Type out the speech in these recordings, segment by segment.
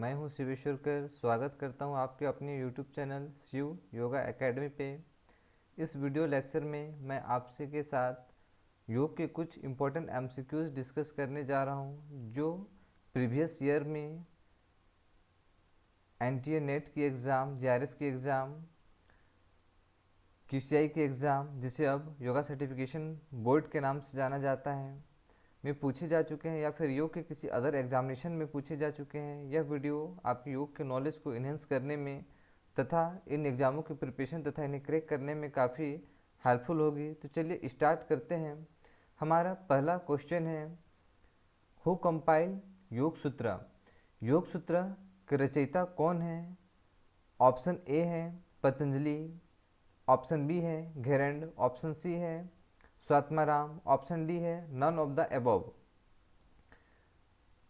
मैं हूं शिवेश्वरकर। स्वागत करता हूं आपके अपने YouTube channel Shiv Yoga academy पे। इस वीडियो लेक्चर में मैं आपसे के साथ योग के कुछ इम्पोर्टेंट एमसीक्यूज डिस्कस करने जा रहा हूं, जो प्रीवियस ईयर में एनटीए नेट की एग्ज़ाम, जेआरएफ की एग्ज़ाम, क्यूसीआई की एग्ज़ाम, जिसे अब योगा सर्टिफिकेशन बोर्ड के नाम से जाना जाता है, में पूछे जा चुके हैं या फिर योग के किसी अदर एग्जामिनेशन में पूछे जा चुके हैं। यह वीडियो आपके योग के नॉलेज को इन्हेंस करने में तथा इन एग्ज़ामों की प्रिपरेशन तथा इन्हें क्रैक करने में काफ़ी हेल्पफुल होगी। तो चलिए स्टार्ट करते हैं। हमारा पहला क्वेश्चन है, हु कंपाइल योग सूत्र? योग सूत्र के रचयिता कौन है? ऑप्शन ए है पतंजलि, ऑप्शन बी है घेरंड, ऑप्शन सी है स्वात्माराम, ऑप्शन डी है नन ऑफ द अबव।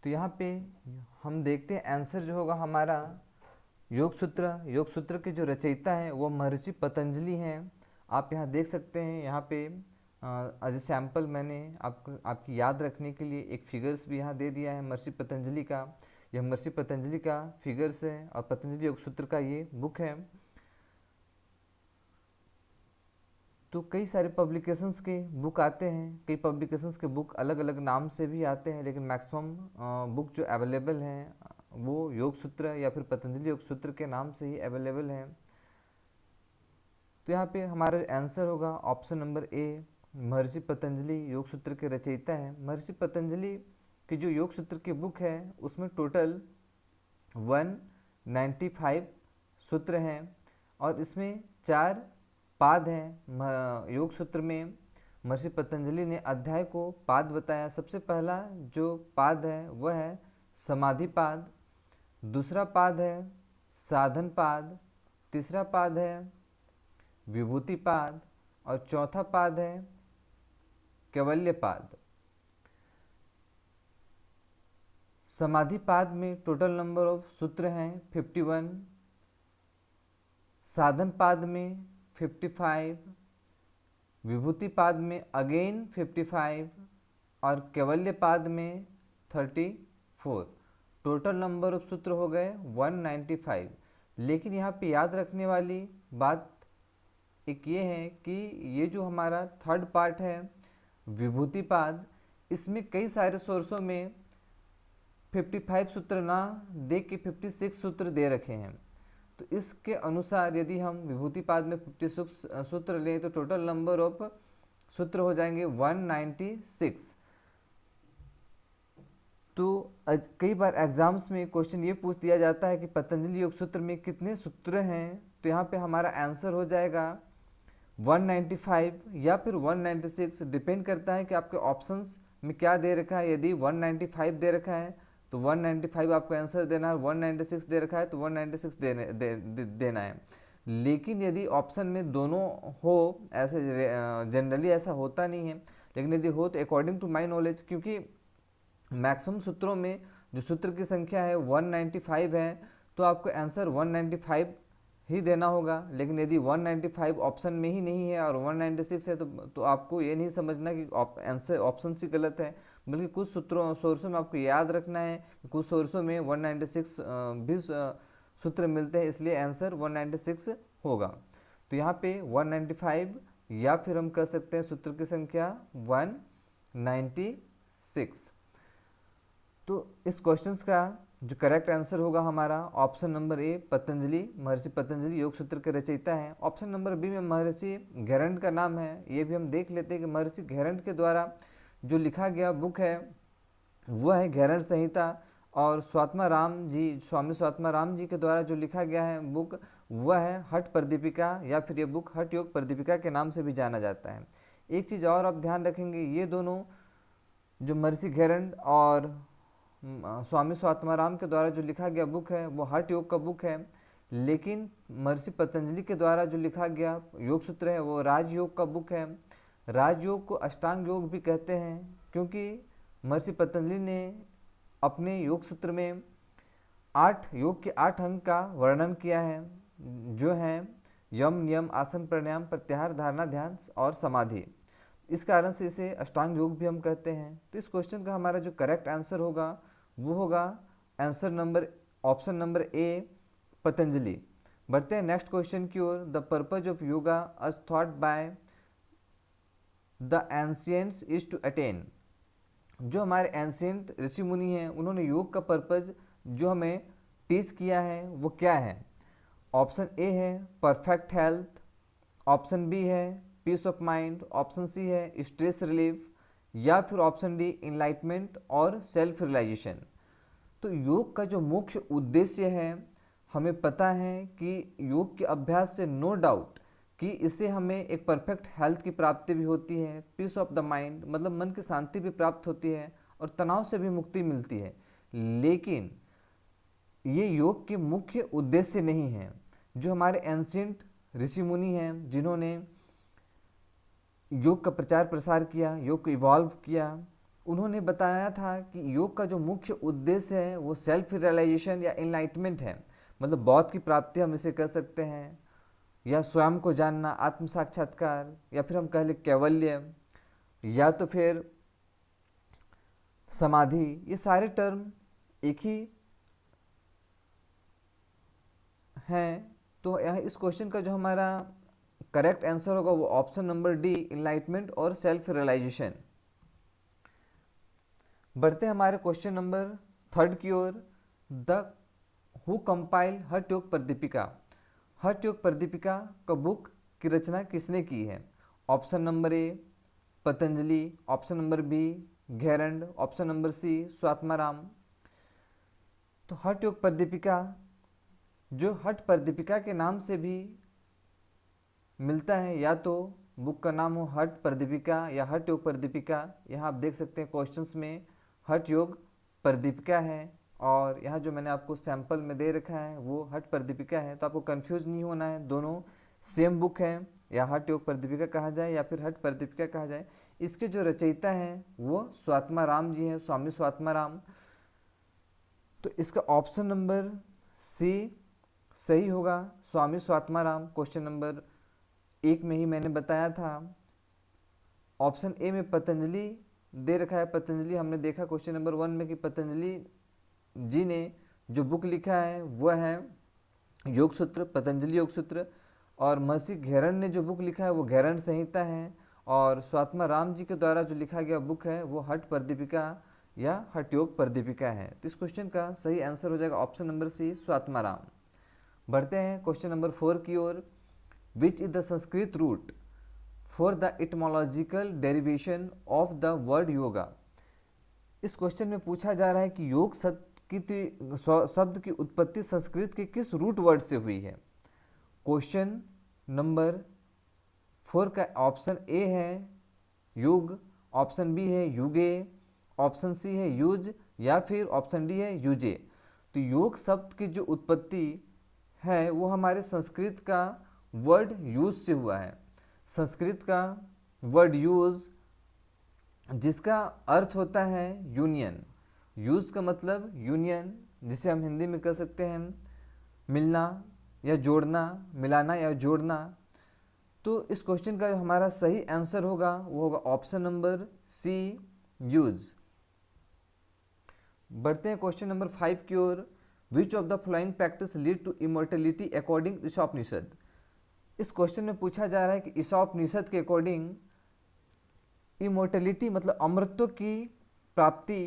तो यहाँ पे हम देखते हैं आंसर जो होगा हमारा योग सूत्र के जो रचयिता हैं वो महर्षि पतंजलि हैं। आप यहाँ देख सकते हैं, यहाँ पे एज ए सैम्पल मैंने आपकी याद रखने के लिए एक फिगर्स भी यहाँ दे दिया है महर्षि पतंजलि का। यह महर्षि पतंजलि का फिगर्स है और पतंजलि योग सूत्र का ये बुक है। तो कई सारे पब्लिकेशंस के बुक आते हैं, कई पब्लिकेशंस के बुक अलग अलग नाम से भी आते हैं, लेकिन मैक्सिमम बुक जो अवेलेबल हैं वो योग सूत्र या फिर पतंजलि योग सूत्र के नाम से ही अवेलेबल हैं। तो यहाँ पे हमारा आंसर होगा ऑप्शन नंबर ए, महर्षि पतंजलि योग सूत्र के रचयिता हैं। महर्षि पतंजलि की जो योग सूत्र की बुक है उसमें टोटल 195 सूत्र हैं और इसमें 4 पाद हैं। योग सूत्र में महर्षि पतंजलि ने अध्याय को पाद बताया। सबसे पहला जो पाद है वह है समाधि पाद, दूसरा पाद है साधन पाद, तीसरा पाद है विभूति पाद और चौथा पाद है कैवल्य पाद। समाधि पाद में टोटल नंबर ऑफ सूत्र हैं 51, साधन पाद में 55, विभूति पाद में अगेन 55 और कैवल्य पाद में 34। टोटल नंबर ऑफ सूत्र हो गए 195। लेकिन यहाँ पे याद रखने वाली बात एक ये है कि ये जो हमारा थर्ड पार्ट है विभूति पाद, इसमें कई सारे सोर्सों में 55 सूत्र ना दे के 56 सूत्र दे रखे हैं। तो इसके अनुसार यदि हम विभूति पाद में 56 सूत्र लें तो टोटल नंबर ऑफ सूत्र हो जाएंगे 196। तो कई बार एग्जाम्स में क्वेश्चन ये पूछ दिया जाता है कि पतंजलि योग सूत्र में कितने सूत्र हैं, तो यहाँ पे हमारा आंसर हो जाएगा 195 या फिर 196। डिपेंड करता है कि आपके ऑप्शंस में क्या दे रखा है। यदि 195 दे रखा है तो 195 आपको आंसर देना है, 196 दे रखा है तो 196 देना है। लेकिन यदि ऑप्शन में दोनों हो, ऐसे जनरली ऐसा होता नहीं है, लेकिन यदि हो तो अकॉर्डिंग टू माई नॉलेज, क्योंकि मैक्सिमम सूत्रों में जो सूत्र की संख्या है 195 है, तो आपको आंसर 195 ही देना होगा। लेकिन यदि 195 ऑप्शन में ही नहीं है और 196 है तो आपको ये नहीं समझना कि आंसर ऑप्शन सी गलत है, बल्कि कुछ सोर्सों में आपको याद रखना है, कुछ सोर्सों में 196 भी सूत्र मिलते हैं, इसलिए आंसर 196 होगा। तो यहाँ पे 195 या फिर हम कह सकते हैं सूत्र की संख्या 196। तो इस क्वेश्चन का जो करेक्ट आंसर होगा हमारा ऑप्शन नंबर ए, पतंजलि, महर्षि पतंजलि योग सूत्र के रचयिता हैं। ऑप्शन नंबर बी में महर्षि घेरंड का नाम है। ये भी हम देख लेते हैं कि महर्षि घेरंड के द्वारा जो लिखा गया बुक है वह है घेरंड संहिता, और स्वामी स्वात्माराम जी के द्वारा जो लिखा गया है बुक वह है हठ प्रदीपिका, या फिर ये बुक हठ योग प्रदीपिका के नाम से भी जाना जाता है। एक चीज़ और आप ध्यान रखेंगे, ये दोनों जो महर्षि घेरंड और स्वामी स्वात्माराम के द्वारा जो लिखा गया बुक है वो हठ योग का बुक है, लेकिन महर्षि पतंजलि के द्वारा जो लिखा गया योग सूत्र है वो राजयोग का बुक है। राजयोग को अष्टांग योग भी कहते हैं, क्योंकि महर्षि पतंजलि ने अपने योग सूत्र में 8 योग के 8 अंग का वर्णन किया है, जो हैं यम, नियम, आसन, प्राणायाम, प्रत्याहार, धारणा, ध्यान और समाधि। इस कारण से इसे अष्टांग योग भी हम कहते हैं। तो इस क्वेश्चन का हमारा जो करेक्ट आंसर होगा वो होगा answer number option number A Patanjali. बढ़ते हैं नेक्स्ट क्वेश्चन की ओर। The purpose of yoga as thought by the ancients is to attain. जो हमारे एंशियंट ऋषि मुनि हैं उन्होंने योग का पर्पज जो हमें टीच किया है वो क्या है? ऑप्शन ए है परफेक्ट हेल्थ, ऑप्शन बी है peace of mind, option C है स्ट्रेस रिलीफ, या फिर ऑप्शन डी इनलाइटमेंट और सेल्फ रियलाइजेशन। तो योग का जो मुख्य उद्देश्य है, हमें पता है कि योग के अभ्यास से नो डाउट कि इससे हमें एक परफेक्ट हेल्थ की प्राप्ति भी होती है, पीस ऑफ द माइंड मतलब मन की शांति भी प्राप्त होती है और तनाव से भी मुक्ति मिलती है। लेकिन ये योग के मुख्य उद्देश्य नहीं है। जो हमारे एंशिएंट ऋषि मुनि हैं जिन्होंने योग का प्रचार प्रसार किया, योग को इवॉल्व किया, उन्होंने बताया था कि योग का जो मुख्य उद्देश्य है वो सेल्फ रियलाइजेशन या इनलाइटमेंट है। मतलब बौद्ध की प्राप्ति हम इसे कर सकते हैं, या स्वयं को जानना, आत्म साक्षात्कार, या फिर हम कह लें कैवल्य, या तो फिर समाधि। ये सारे टर्म एक ही हैं। तो यहाँ इस क्वेश्चन का जो हमारा करेक्ट आंसर होगा वो ऑप्शन नंबर डी इनलाइटमेंट और सेल्फ रियलाइजेशन। बढ़ते हैं हमारे क्वेश्चन नंबर 3 की ओर। द हु कंपाइल हठ योग प्रदीपिका। हठ योग प्रदीपिका का बुक की रचना किसने की है? Option number A Patanjali, option number B Gheranda, option number C Swatmarama. तो हठ योग प्रदीपिका जो हठ प्रदीपिका के नाम से भी मिलता है, या तो बुक का नाम हो हठ प्रदीपिका या हठ योग प्रदीपिका। यहाँ आप देख सकते हैं क्वेश्चंस में हठ योग प्रदीपिका है, और यहाँ जो मैंने आपको सैंपल में दे रखा है वो हठ प्रदीपिका है। तो आपको कंफ्यूज नहीं होना है, दोनों सेम बुक है, या हठ योग प्रदीपिका कहा जाए या फिर हठ प्रदीपिका कहा जाए। इसके जो रचयिता हैं वो स्वात्माराम जी हैं, स्वामी स्वात्माराम। तो इसका ऑप्शन नंबर सी सही होगा, स्वामी स्वात्माराम। क्वेश्चन नंबर 1 में ही मैंने बताया था। ऑप्शन ए में पतंजलि दे रखा है। पतंजलि हमने देखा क्वेश्चन नंबर 1 में कि पतंजलि जी ने जो बुक लिखा है वह है योग सूत्र, पतंजलि योग सूत्र। और महर्षि घेरंड ने जो बुक लिखा है वो घेरंड संहिता है। और स्वात्माराम जी के द्वारा जो लिखा गया बुक है वो हठ प्रदीपिका या हठ योग प्रदीपिका है। तो इस क्वेश्चन का सही आंसर हो जाएगा ऑप्शन नंबर सी स्वात्माराम। बढ़ते हैं क्वेश्चन नंबर 4 की ओर। Which is the Sanskrit root for the etymological derivation of the word yoga. इस क्वेश्चन में पूछा जा रहा है कि योग शब्द की उत्पत्ति संस्कृत के किस रूट वर्ड से हुई है। क्वेश्चन नंबर 4 का ऑप्शन ए है युग, ऑप्शन बी है युगे, ऑप्शन सी है युज, या फिर ऑप्शन डी है युजे। तो योग शब्द की जो उत्पत्ति है वो हमारे संस्कृत का वर्ड यूज से हुआ है। संस्कृत का वर्ड यूज जिसका अर्थ होता है यूनियन। यूज का मतलब यूनियन, जिसे हम हिंदी में कह सकते हैं मिलना या जोड़ना, मिलाना या जोड़ना। तो इस क्वेश्चन का जो हमारा सही आंसर होगा वो होगा ऑप्शन नंबर सी यूज। बढ़ते हैं क्वेश्चन नंबर 5 की ओर। Which of the following practice lead to immortality according Ishopanishad. इस क्वेश्चन में पूछा जा रहा है कि ईशोपनिषद के अकॉर्डिंग इमोर्टेलिटी मतलब अमृतत्व की प्राप्ति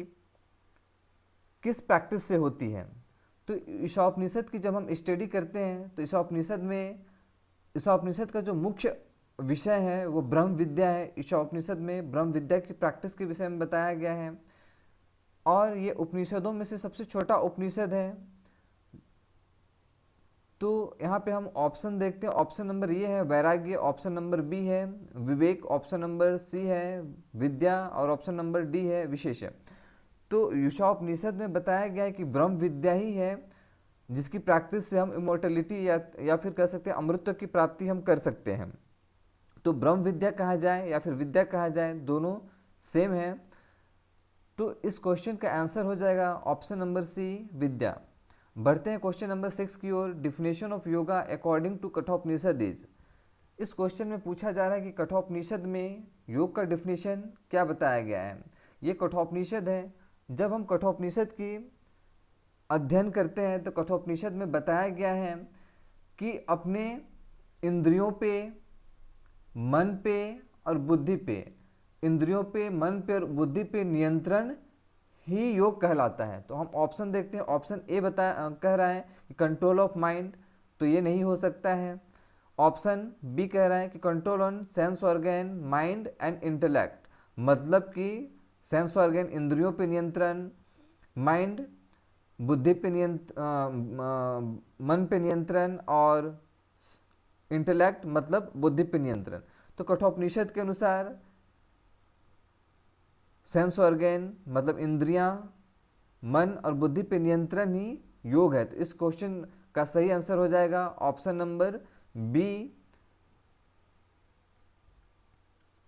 किस प्रैक्टिस से होती है। तो ईशोपनिषद की जब हम स्टडी करते हैं तो ईशोपनिषद का जो मुख्य विषय है वो ब्रह्म विद्या है। ईशोपनिषद में ब्रह्म विद्या की प्रैक्टिस के विषय में बताया गया है, और ये उपनिषदों में से सबसे छोटा उपनिषद है। तो यहाँ पे हम ऑप्शन देखते हैं। ऑप्शन नंबर ये है वैराग्य, ऑप्शन नंबर बी है विवेक, ऑप्शन नंबर सी है विद्या, और ऑप्शन नंबर डी है विशेष। तो ईशोपनिषद में बताया गया है कि ब्रह्म विद्या ही है जिसकी प्रैक्टिस से हम इमोर्टलिटी या फिर कह सकते हैं अमृतत्व की प्राप्ति हम कर सकते हैं। तो ब्रह्म विद्या कहा जाए या फिर विद्या कहा जाए, दोनों सेम है। तो इस क्वेश्चन का आंसर हो जाएगा ऑप्शन नंबर सी विद्या। बढ़ते हैं क्वेश्चन नंबर 6 की ओर। Definition of yoga according to Kathopanishad is. इस क्वेश्चन में पूछा जा रहा है कि कठोपनिषद में योग का डिफिनेशन क्या बताया गया है। ये कठोपनिषद है। जब हम कठोपनिषद की अध्ययन करते हैं तो कठोपनिषद में बताया गया है कि अपने इंद्रियों पे, मन पे और बुद्धि पे, इंद्रियों पे, मन पे और बुद्धि पे नियंत्रण ही योग कहलाता है। तो हम ऑप्शन देखते हैं। ऑप्शन ए कह रहा है कि कंट्रोल ऑफ माइंड, तो ये नहीं हो सकता है। ऑप्शन बी कह रहा है कि control on sense organ, mind and intellect, मतलब कि सेंस ऑर्गन इंद्रियों पे नियंत्रण, माइंड बुद्धि पे मन पे नियंत्रण और इंटेलेक्ट मतलब बुद्धि पे नियंत्रण। तो कठोपनिषद के अनुसार सेंस ऑर्गन मतलब इंद्रियां, मन और बुद्धि पे नियंत्रण ही योग है। तो इस क्वेश्चन का सही आंसर हो जाएगा option number B,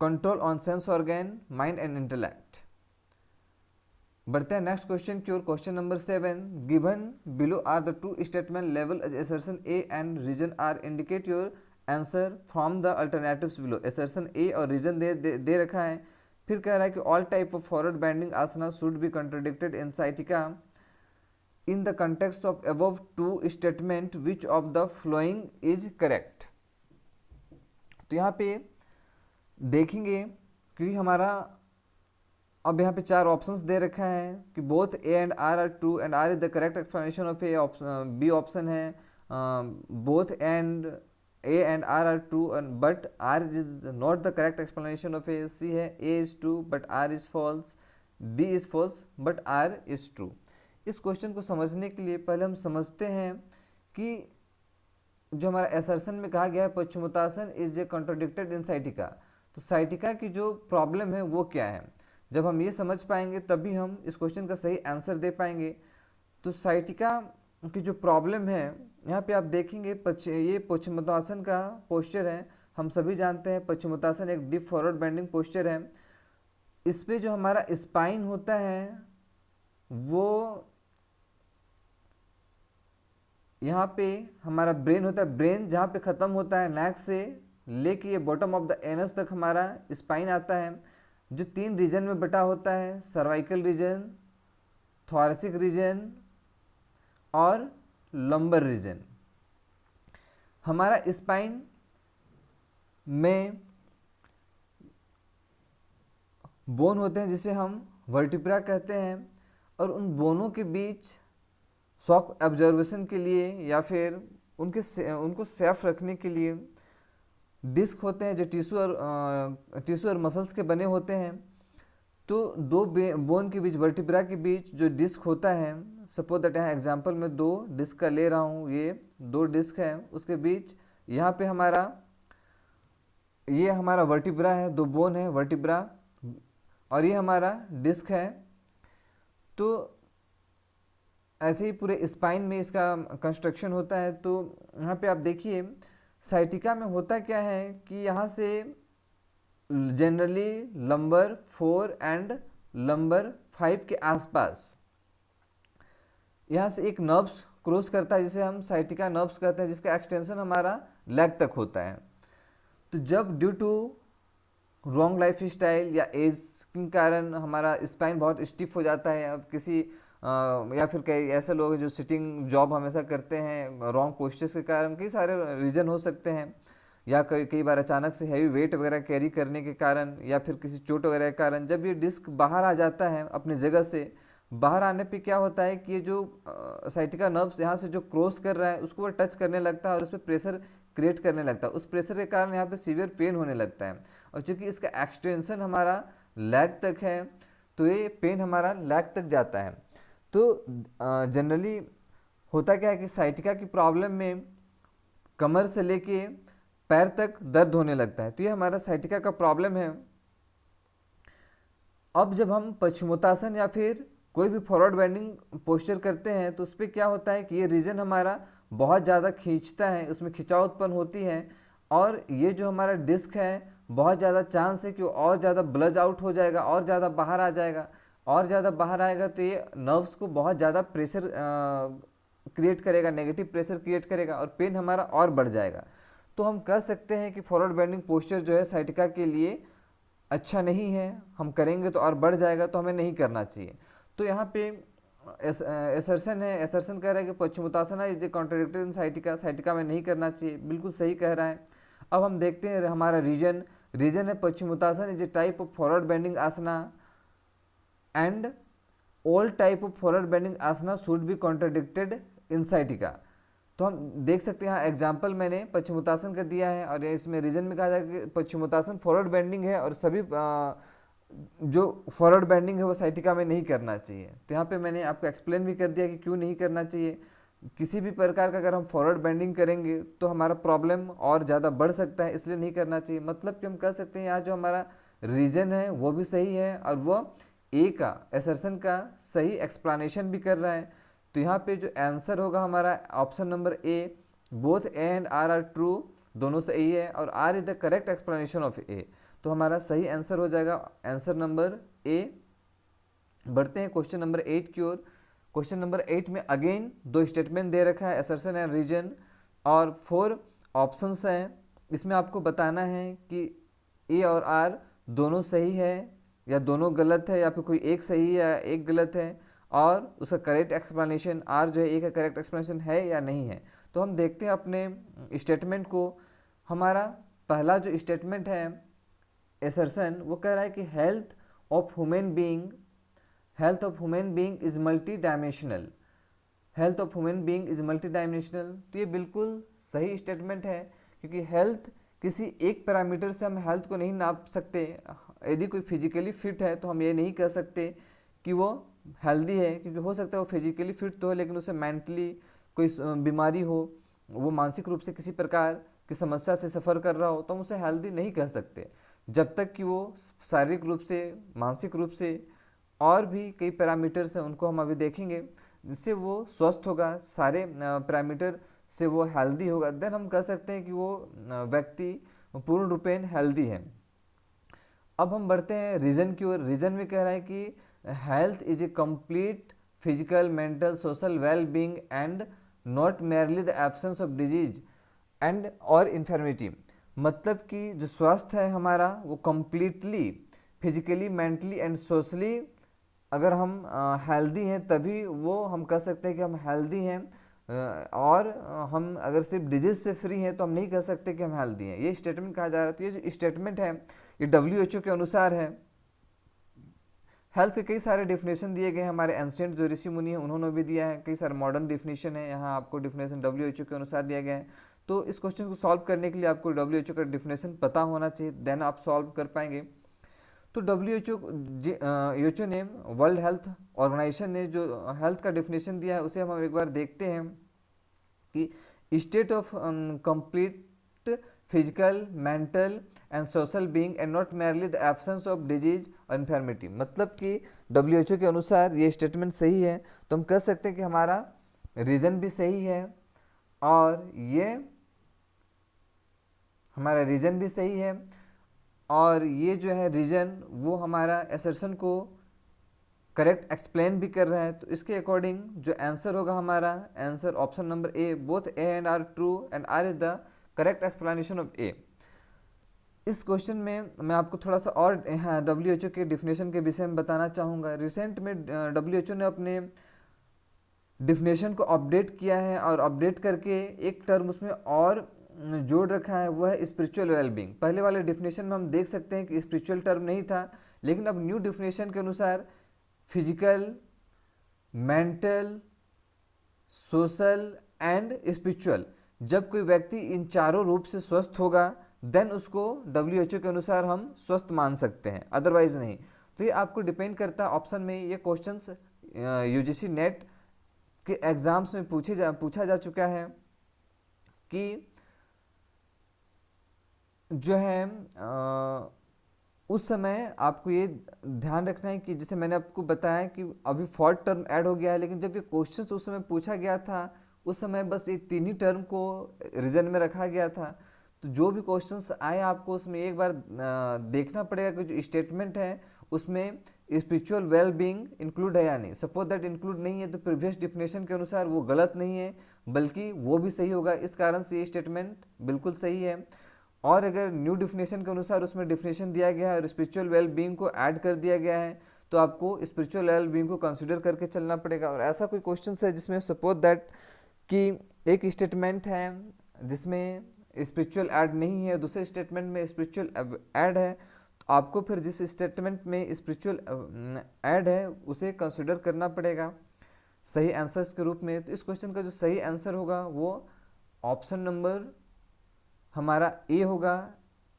control on sense organ, mind and intellect. बढ़ते हैं नेक्स्ट क्वेश्चन की ओर। Question number 7, given below are the two statement level assertion A and reason R, indicate your answer from the alternatives below. Assertion A और reason दे रखा है। फिर कह रहा है कि all type of forward bending asana should be contraindicated in sciatica in the context of above two statement, which of the following is correct. तो यहाँ पे देखेंगे कि हमारा अब यहाँ पे 4 ऑप्शंस दे रखा है कि both A and R are true and R is the correct explanation of A. B option है both A and R are true but R is not the correct explanation of A. C है A is true but R is false, D is false but R is true. इस question को समझने के लिए पहले हम समझते हैं कि जो हमारा असर्शन में कहा गया है Paschimottanasana is a contraindicated in sciatica, तो साइटिका की जो प्रॉब्लम है वो क्या है। जब हम ये समझ पाएंगे तभी हम इस क्वेश्चन का सही आंसर दे पाएंगे। तो साइटिका की जो प्रॉब्लम है, यहाँ पे आप देखेंगे ये पश्चिमोत्तासन का पोस्चर है। हम सभी जानते हैं पश्चिमोत्तासन एक डीप फॉरवर्ड बेंडिंग पोस्चर है। इस पे जो हमारा स्पाइन होता है वो यहाँ पे हमारा ब्रेन होता है। ब्रेन जहाँ पे ख़त्म होता है नेक से लेके ये बॉटम ऑफ द एनस तक हमारा स्पाइन आता है, जो 3 रीजन में बटा होता है, सर्वाइकल रीजन, थोरेसिक रीजन और लंबर रीजन। हमारा स्पाइन में बोन होते हैं जिसे हम वर्टिब्रा कहते हैं, और उन बोनों के बीच शॉक एब्जॉर्बेशन के लिए या फिर उनको सेफ रखने के लिए डिस्क होते हैं जो टिश्यू और मसल्स के बने होते हैं। तो 2 बोन के बीच, वर्टिब्रा के बीच जो डिस्क होता है, सपोज दैट यहाँ एग्जांपल में 2 डिस्क का ले रहा हूँ, ये 2 डिस्क है, उसके बीच यहाँ पे ये हमारा वर्टिब्रा है, 2 बोन है वर्टिब्रा, और ये हमारा डिस्क है। तो ऐसे ही पूरे स्पाइन में इसका कंस्ट्रक्शन होता है। तो यहाँ पे आप देखिए साइटिका में होता क्या है कि यहाँ से जनरली लंबर 4 एंड लंबर 5 के आसपास यहाँ से एक नर्व्स क्रॉस करता है जिसे हम साइटिका नर्व्स कहते हैं, जिसका एक्सटेंशन हमारा लेग तक होता है। तो जब due to wrong lifestyle या एज के कारण हमारा स्पाइन बहुत स्टिफ हो जाता है, अब किसी या फिर कई ऐसे लोग हैं जो सिटिंग जॉब हमेशा करते हैं, रॉन्ग पोस्चर्स के कारण कई सारे रीजन हो सकते हैं, या कई बार अचानक से हैवी वेट वगैरह कैरी करने के कारण, या फिर किसी चोट वगैरह के कारण जब ये डिस्क बाहर आ जाता है अपनी जगह से, बाहर आने पे क्या होता है कि ये जो साइटिका नर्व्स यहाँ से जो क्रॉस कर रहा है उसको वो टच करने लगता है और उस पर प्रेशर क्रिएट करने लगता है। उस प्रेशर के कारण यहाँ पे सीवियर पेन होने लगता है, और चूँकि इसका एक्सटेंशन हमारा लेग तक है तो ये पेन हमारा लेग तक जाता है। तो जनरली होता क्या है कि साइटिका की प्रॉब्लम में कमर से लेके पैर तक दर्द होने लगता है। तो ये हमारा साइटिका का प्रॉब्लम है। अब जब हम पश्चिमोत्तासन या फिर कोई भी फॉरवर्ड बेंडिंग पोस्चर करते हैं तो उस पर क्या होता है कि ये रीजन हमारा बहुत ज़्यादा खींचता है, उसमें खिंचाव उत्पन्न होती है, और ये जो हमारा डिस्क है बहुत ज़्यादा चांस है कि वो और ज़्यादा ब्लज आउट हो जाएगा, और ज़्यादा बाहर आ जाएगा, और ज़्यादा बाहर आएगा तो ये नर्व्स को बहुत ज़्यादा प्रेशर क्रिएट करेगा, नेगेटिव प्रेशर क्रिएट करेगा, और पेन हमारा और बढ़ जाएगा। तो हम कह सकते हैं कि फॉरवर्ड बेंडिंग पोस्चर जो है साइटिका के लिए अच्छा नहीं है, हम करेंगे तो और बढ़ जाएगा, तो हमें नहीं करना चाहिए। तो यहाँ पे एसर्शन है, एसर्शन कह रहा है कि Paschimottanasana is a contradictory in sciatica, sciatica में नहीं करना चाहिए, बिल्कुल सही कह रहा है। अब हम देखते हैं हमारा रीजन, रीजन है Paschimottanasana is a type of forward bending asana and all type of forward bending asana should be contradicted in sciatica. तो हम देख सकते हैं यहाँ एग्जाम्पल मैंने पश्चिमोत्तासन का दिया है और इसमें रीजन में कहा जाएगा कि पश्चिमोत्तासन फॉरवर्ड बेंडिंग है और सभी जो फॉरवर्ड बेंडिंग है वो साइटिका में नहीं करना चाहिए। तो यहाँ पे मैंने आपको एक्सप्लेन भी कर दिया कि क्यों नहीं करना चाहिए। किसी भी प्रकार का अगर हम फॉरवर्ड बेंडिंग करेंगे तो हमारा प्रॉब्लम और ज़्यादा बढ़ सकता है, इसलिए नहीं करना चाहिए। मतलब कि हम कह सकते हैं यहाँ जो हमारा रीजन है वो भी सही है और वो ए का एसर्शन का सही एक्सप्लेनेशन भी कर रहा है। तो यहाँ पे जो आंसर होगा हमारा option number A, both A and R true, दोनों सही है और R is the correct explanation of A. तो हमारा सही आंसर हो जाएगा आंसर नंबर ए। बढ़ते हैं क्वेश्चन नंबर 8 की ओर। क्वेश्चन नंबर 8 में अगेन दो स्टेटमेंट दे रखा है, असर्शन एंड रीजन, और 4 ऑप्शंस हैं। इसमें आपको बताना है कि ए और आर दोनों सही है या दोनों गलत है या फिर कोई एक सही है या एक गलत है, और उसका करेक्ट एक्सप्लेनेशन आर जो है ए का करेक्ट एक्सप्लेनेशन है या नहीं है। तो हम देखते हैं अपने स्टेटमेंट को। हमारा पहला जो स्टेटमेंट है एसर्शन, वो कह रहा है कि health of human being is multi dimensional, health of human being is multi dimensional. तो ये बिल्कुल सही स्टेटमेंट है, क्योंकि हेल्थ किसी एक पैरामीटर से हम हेल्थ को नहीं नाप सकते। यदि कोई फिजिकली फिट है तो हम ये नहीं कह सकते कि वो हेल्दी है, क्योंकि हो सकता है वो फिजिकली फिट तो है लेकिन उसे मेंटली कोई बीमारी हो, वो मानसिक रूप से किसी प्रकार की समस्या से सफ़र कर रहा हो, तो हम उसे हेल्दी नहीं कह सकते जब तक कि वो शारीरिक रूप से, मानसिक रूप से और भी कई पैरामीटर्स हैं, उनको हम अभी देखेंगे, जिससे वो स्वस्थ होगा, सारे पैरामीटर से वो हेल्दी होगा, देन हम कह सकते हैं कि वो व्यक्ति पूर्ण रूपेण हेल्दी है। अब हम बढ़ते हैं रीजन की ओर। रीजन में कह रहा है कि health is a complete physical, mental, social well being and not merely the absence of disease and और इन्फर्मिटी। मतलब कि जो स्वास्थ्य है हमारा वो completely physically, mentally and socially अगर हम हेल्दी हैं तभी वो हम कह सकते हैं कि हम हेल्दी हैं, और हम अगर सिर्फ डिजीज से फ्री हैं तो हम नहीं कह सकते कि हम हेल्दी हैं। ये स्टेटमेंट कहा जा रहा है। तो ये जो स्टेटमेंट है ये WHO के अनुसार है। हेल्थ के कई सारे डेफिनेशन दिए गए हैं, हमारे एंशिएंट जो ऋषि मुनि हैं उन्होंने भी दिया है, कई सारे मॉडर्न डेफिनेशन है, यहाँ आपको डेफिनेशन WHO के अनुसार दिया गया है। तो इस क्वेश्चन को सॉल्व करने के लिए आपको WHO का डेफिनेशन पता होना चाहिए, देन आप सॉल्व कर पाएंगे। तो WHO ने, वर्ल्ड हेल्थ ऑर्गेनाइजेशन ने जो हेल्थ का डेफिनेशन दिया है उसे हम एक बार देखते हैं कि state of complete physical, mental and social being and not merely the absence of disease और इन्फर्मिटी। मतलब कि WHO के अनुसार ये स्टेटमेंट सही है, तो हम कह सकते हैं कि हमारा रीजन भी सही है और ये हमारा रीजन भी सही है, और ये जो है रीजन वो हमारा असर्शन को करेक्ट एक्सप्लेन भी कर रहा है। तो इसके अकॉर्डिंग जो आंसर होगा हमारा answer option number A, both A and R true and R is the correct explanation of A. इस क्वेश्चन में मैं आपको थोड़ा सा और WHO के डिफिनेशन के विषय में बताना चाहूँगा। रिसेंट में WHO ने अपने डिफिनेशन को अपडेट किया है और अपडेट करके एक टर्म उसमें और जोड़ रखा है, वह है स्पिरिचुअल वेलबींग। पहले वाले डिफिनेशन में हम देख सकते हैं कि स्पिरिचुअल टर्म नहीं था, लेकिन अब न्यू डिफिनेशन के अनुसार physical, mental, social and spiritual, जब कोई व्यक्ति इन चारों रूप से स्वस्थ होगा देन उसको WHO के अनुसार हम स्वस्थ मान सकते हैं, अदरवाइज नहीं। तो ये आपको डिपेंड करता है ऑप्शन में। ये क्वेश्चंस UGC नेट के एग्जाम्स में पूछा जा चुका है कि जो है उस समय आपको ये ध्यान रखना है कि जैसे मैंने आपको बताया कि अभी 4th टर्म ऐड हो गया है, लेकिन जब ये क्वेश्चंस उस समय पूछा गया था उस समय बस ये 3 ही टर्म को रीजन में रखा गया था। तो जो भी क्वेश्चंस आए आपको उसमें एक बार देखना पड़ेगा कि जो स्टेटमेंट है उसमें स्पिरिचुअल वेल बीइंग इंक्लूड है या नहीं। सपोज दैट इंक्लूड नहीं है तो प्रीवियस डिफिनेशन के अनुसार वो गलत नहीं है, बल्कि वो भी सही होगा। इस कारण से ये स्टेटमेंट बिल्कुल सही है। और अगर न्यू डिफिनेशन के अनुसार उसमें डिफिनेशन दिया गया है और स्पिरिचुअल वेल बीइंग को ऐड कर दिया गया है तो आपको स्पिरिचुअल वेल बीइंग को कंसिडर करके चलना पड़ेगा। और ऐसा कोई क्वेश्चन है जिसमें सपोज दैट कि एक स्टेटमेंट है जिसमें स्पिरिचुअल ऐड नहीं है, दूसरे स्टेटमेंट में स्पिरिचुअल ऐड है, तो आपको फिर जिस स्टेटमेंट में स्पिरिचुअल ऐड है उसे कंसिडर करना पड़ेगा सही आंसर्स के रूप में। तो इस क्वेश्चन का जो सही आंसर होगा वो ऑप्शन नंबर हमारा ए होगा।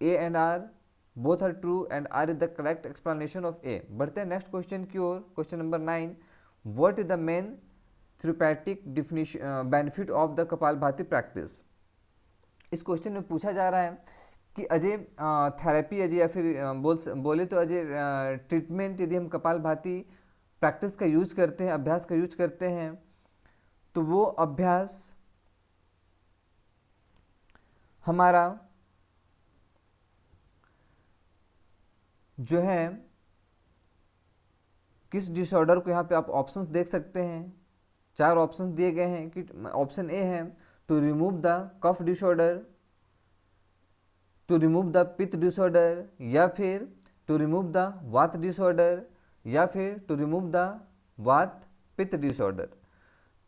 A and R both are true and R is the correct explanation of A. बढ़ते हैं नेक्स्ट क्वेश्चन की ओर। Question number 9, what is the main therapeutic definition benefit of the Kapalbhati practice. इस question में पूछा जा रहा है कि अजय थेरेपी अजय या फिर बोले तो अजय ट्रीटमेंट यदि हम कपालभाति प्रैक्टिस का यूज करते हैं, अभ्यास का यूज करते हैं, तो वो अभ्यास हमारा जो है किस डिसऑर्डर को, यहाँ पे आप ऑप्शंस देख सकते हैं, 4 ऑप्शंस दिए गए हैं कि ऑप्शन ए है to remove the cough disorder, to remove the pitta disorder, या फिर to remove the vata disorder, या फिर टू रिमूव द वात पित्त डिसऑर्डर।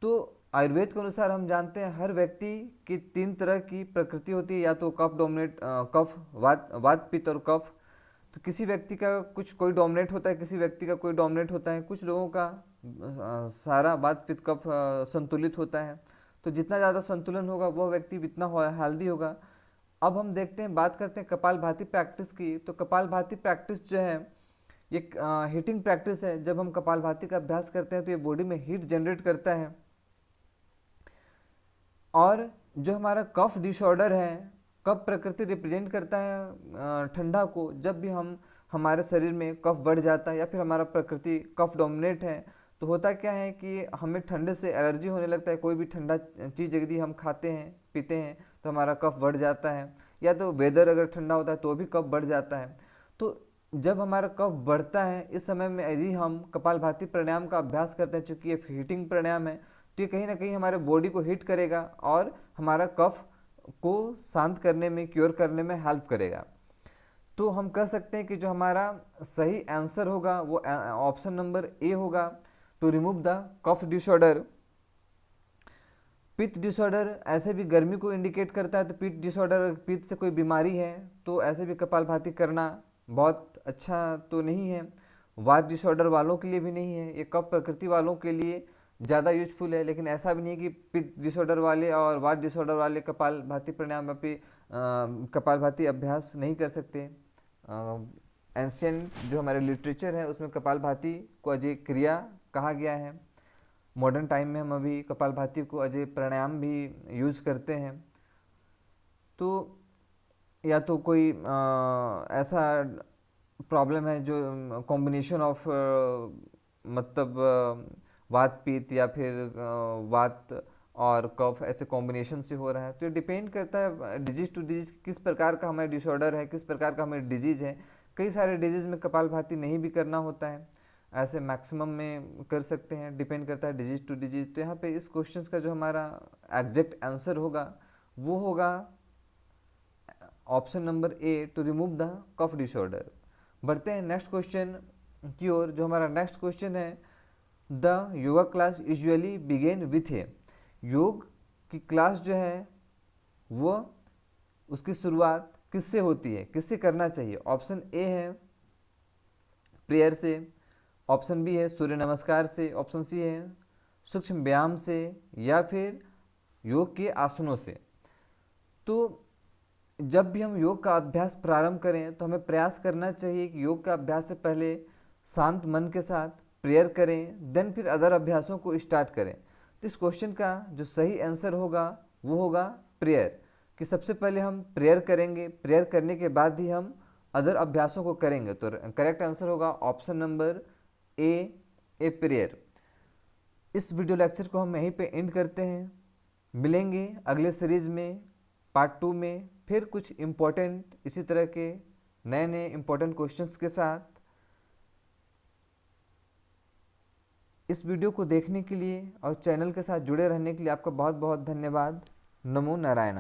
तो आयुर्वेद के अनुसार हम जानते हैं हर व्यक्ति की 3 तरह की प्रकृति होती है, या तो कफ डोमिनेट, कफ वात पित्त और कफ। तो किसी व्यक्ति का कोई डोमिनेट होता है, किसी व्यक्ति का कोई डोमिनेट होता है, कुछ लोगों का सारा वात पित्त कफ संतुलित होता है। तो जितना ज़्यादा संतुलन होगा वह व्यक्ति उतना हेल्दी होगा। अब हम देखते हैं, बात करते हैं कपालभाति प्रैक्टिस की। तो कपालभाति प्रैक्टिस जो है ये हीटिंग प्रैक्टिस है। जब हम कपालभाति का अभ्यास करते हैं तो ये बॉडी में हीट जनरेट करता है। और जो हमारा कफ डिसऑर्डर है, कफ प्रकृति रिप्रेजेंट करता है ठंडा को। जब भी हमारे शरीर में कफ बढ़ जाता है या फिर हमारा प्रकृति कफ डोमिनेट है, तो होता क्या है कि हमें ठंडे से एलर्जी होने लगता है। कोई भी ठंडा चीज़ यदि हम खाते हैं पीते हैं तो हमारा कफ बढ़ जाता है, या तो वेदर अगर ठंडा होता है तो भी कफ बढ़ जाता है। तो जब हमारा कफ बढ़ता है, इस समय में यदि हम कपालभाति प्राणायाम का अभ्यास करते हैं, चूँकि ये हीटिंग प्राणायाम है, तो ये कहीं ना कहीं हमारे बॉडी को हीट करेगा और हमारा कफ को शांत करने में, क्योर करने में हेल्प करेगा। तो हम कह सकते हैं कि जो हमारा सही आंसर होगा वो ऑप्शन नंबर ए होगा, to remove the cough disorder. Pitta disorder ऐसे भी गर्मी को इंडिकेट करता है, तो पित्त डिसऑर्डर, पित्त से कोई बीमारी है तो ऐसे भी कपालभाति करना बहुत अच्छा तो नहीं है। वात डिसऑर्डर वालों के लिए भी नहीं है, ये कफ प्रकृति वालों के लिए ज़्यादा यूजफुल है। लेकिन ऐसा भी नहीं है कि पित्त डिसऑर्डर वाले और वात डिसऑर्डर वाले कपालभाति प्राणायाम पे कपालभाति अभ्यास नहीं कर सकते। एंशिएंट जो हमारे लिटरेचर है उसमें कपालभाति को अजय क्रिया कहा गया है। मॉडर्न टाइम में हम अभी कपालभाति को अजय प्राणायाम भी यूज़ करते हैं। तो या तो कोई ऐसा प्रॉब्लम है जो कॉम्बिनेशन ऑफ मतलब वात पित्त या फिर वात और कफ ऐसे कॉम्बिनेशन से हो रहा है, तो ये डिपेंड करता है डिजीज टू डिजीज, किस प्रकार का हमें डिसऑर्डर है, किस प्रकार का हमें डिजीज है। कई सारे डिजीज में कपालभाति नहीं भी करना होता है, ऐसे मैक्सिमम में कर सकते हैं, डिपेंड करता है डिजीज टू डिजीज। तो यहाँ पे इस क्वेश्चन का जो हमारा एग्जैक्ट आंसर होगा वो होगा option number A, to remove the cough disorder. बढ़ते हैं नेक्स्ट क्वेश्चन की ओर। जो हमारा नेक्स्ट क्वेश्चन है, the yoga class usually begin with a. योग की क्लास जो है वो उसकी शुरुआत किससे होती है, किससे करना चाहिए। ऑप्शन ए है प्रेयर से, ऑप्शन बी है सूर्य नमस्कार से, ऑप्शन सी है सूक्ष्म व्यायाम से, या फिर योग के आसनों से। तो जब भी हम योग का अभ्यास प्रारंभ करें तो हमें प्रयास करना चाहिए कि योग का अभ्यास से पहले शांत मन के साथ प्रेयर करें, देन फिर अदर अभ्यासों को स्टार्ट करें। तो इस क्वेश्चन का जो सही आंसर होगा वो होगा प्रेयर, कि सबसे पहले हम प्रेयर करेंगे, प्रेयर करने के बाद ही हम अदर अभ्यासों को करेंगे। तो करेक्ट आंसर होगा ऑप्शन नंबर ए प्रेयर। इस वीडियो लेक्चर को हम यहीं पे एंड करते हैं। मिलेंगे अगले सीरीज में पार्ट 2 में फिर कुछ इम्पोर्टेंट इसी तरह के नए नए इम्पोर्टेंट क्वेश्चंस के साथ। इस वीडियो को देखने के लिए और चैनल के साथ जुड़े रहने के लिए आपका बहुत बहुत धन्यवाद। नमो नारायण।